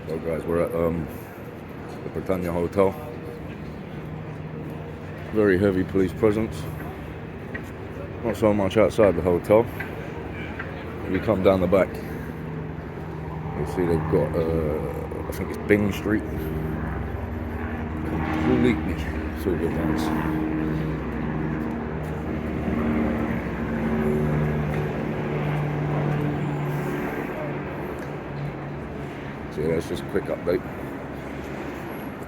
Well guys, we're at the Britannia hotel. Very heavy police presence. Not so much outside the hotel. If you come down the back, you'll see they've got, I think it's Bing Street, completely supervised. So yeah, that's just a quick update.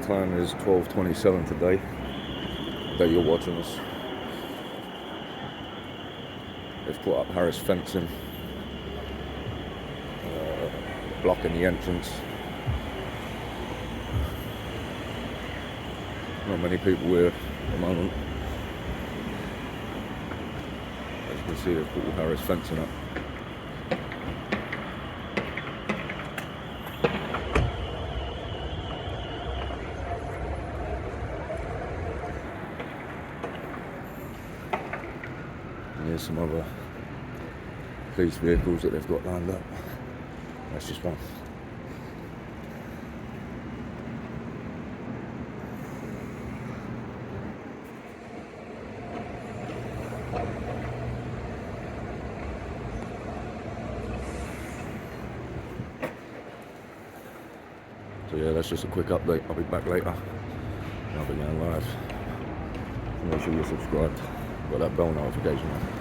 The time is 12:27 today, the day you're watching us. They've put up Harris fencing, blocking the entrance. Not many people here at the moment. As you can see, they've put Harris fencing up. And here's some other police vehicles that they've got lined up. That's just one. So yeah, that's just a quick update. I'll be back later. I'll be going live. Make sure you're subscribed. Got that bell notification on.